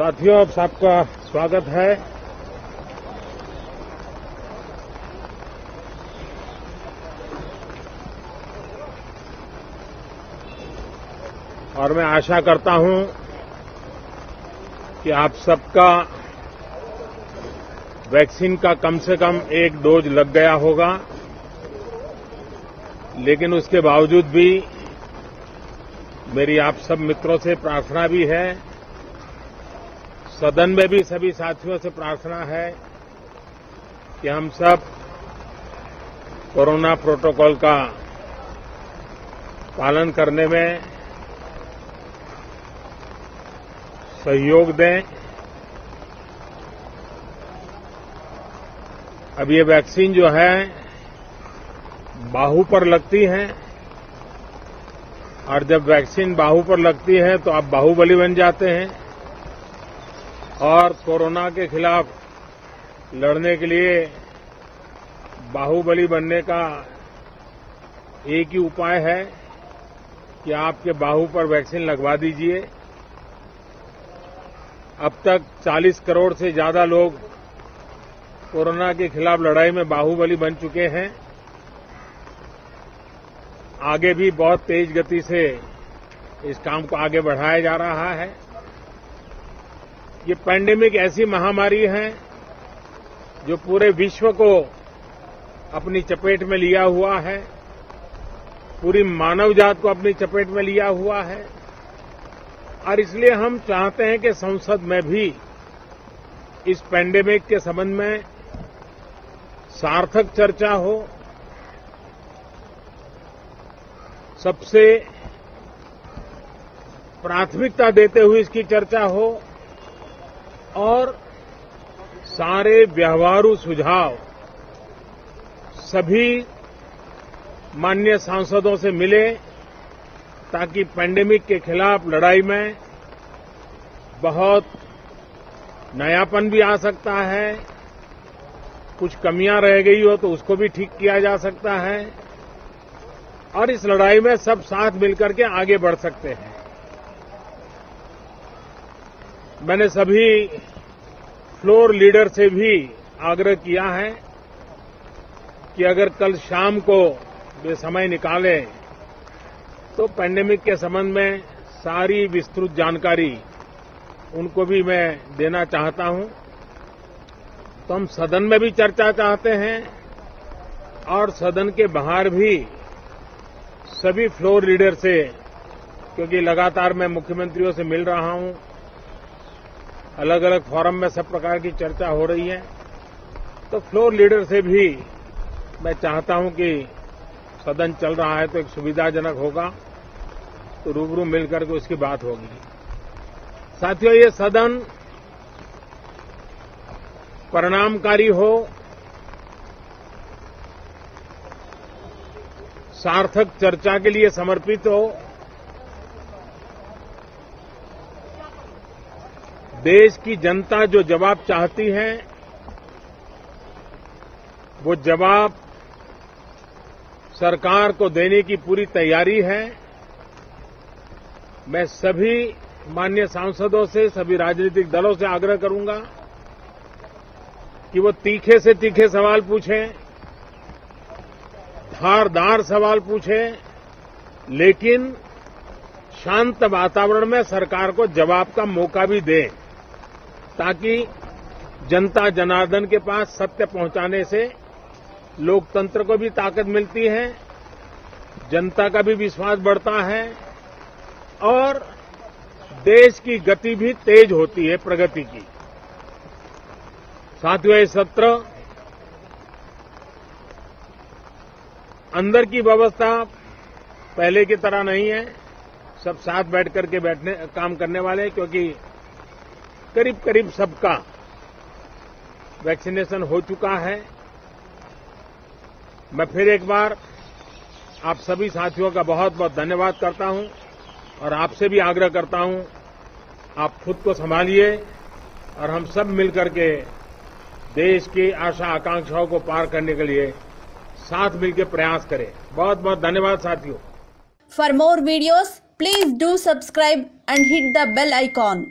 साथियों, आप सबका स्वागत है। और मैं आशा करता हूं कि आप सबका वैक्सीन का कम से कम एक डोज लग गया होगा, लेकिन उसके बावजूद भी मेरी आप सब मित्रों से प्रार्थना भी है, सदन में भी सभी साथियों से प्रार्थना है कि हम सब कोरोना प्रोटोकॉल का पालन करने में सहयोग दें। अब ये वैक्सीन जो है बाहू पर लगती है, और जब वैक्सीन बाहू पर लगती है तो आप बाहुबली बन जाते हैं, और कोरोना के खिलाफ लड़ने के लिए बाहुबली बनने का एक ही उपाय है कि आपके बाहू पर वैक्सीन लगवा दीजिए। अब तक 40 करोड़ से ज्यादा लोग कोरोना के खिलाफ लड़ाई में बाहुबली बन चुके हैं। आगे भी बहुत तेज गति से इस काम को आगे बढ़ाया जा रहा है। ये पैंडेमिक ऐसी महामारी है जो पूरे विश्व को अपनी चपेट में लिया हुआ है, पूरी मानव जात को अपनी चपेट में लिया हुआ है, और इसलिए हम चाहते हैं कि संसद में भी इस पैंडेमिक के संबंध में सार्थक चर्चा हो। सबसे प्राथमिकता देते हुए इसकी चर्चा हो और सारे व्यवहारू सुझाव सभी माननीय सांसदों से मिले, ताकि पैंडेमिक के खिलाफ लड़ाई में बहुत नयापन भी आ सकता है, कुछ कमियां रह गई हो तो उसको भी ठीक किया जा सकता है, और इस लड़ाई में सब साथ मिलकर के आगे बढ़ सकते हैं। मैंने सभी फ्लोर लीडर से भी आग्रह किया है कि अगर कल शाम को वे समय निकालें तो पैंडेमिक के संबंध में सारी विस्तृत जानकारी उनको भी मैं देना चाहता हूं। तो हम सदन में भी चर्चा चाहते हैं और सदन के बाहर भी सभी फ्लोर लीडर से, क्योंकि लगातार मैं मुख्यमंत्रियों से मिल रहा हूं, अलग अलग फोरम में सब प्रकार की चर्चा हो रही है, तो फ्लोर लीडर से भी मैं चाहता हूं कि सदन चल रहा है तो एक सुविधाजनक होगा, तो रूबरू मिलकर के उसकी बात होगी। साथियों, ये सदन परिणामकारी हो, सार्थक चर्चा के लिए समर्पित हो, देश की जनता जो जवाब चाहती है वो जवाब सरकार को देने की पूरी तैयारी है। मैं सभी माननीय सांसदों से, सभी राजनीतिक दलों से आग्रह करूंगा कि वो तीखे से तीखे सवाल पूछें, धारदार सवाल पूछें, लेकिन शांत वातावरण में सरकार को जवाब का मौका भी दें, ताकि जनता जनार्दन के पास सत्य पहुंचाने से लोकतंत्र को भी ताकत मिलती है, जनता का भी विश्वास बढ़ता है और देश की गति भी तेज होती है, प्रगति की। साथियों, ये सत्र अंदर की व्यवस्था पहले की तरह नहीं है, सब साथ बैठ करके काम करने वाले, क्योंकि करीब करीब सबका वैक्सीनेशन हो चुका है। मैं फिर एक बार आप सभी साथियों का बहुत बहुत धन्यवाद करता हूं और आपसे भी आग्रह करता हूं, आप खुद को संभालिए और हम सब मिलकर के देश की आशा आकांक्षाओं को पार करने के लिए साथ मिलकर प्रयास करें। बहुत बहुत धन्यवाद साथियों। For more videos, please do subscribe and hit the bell icon.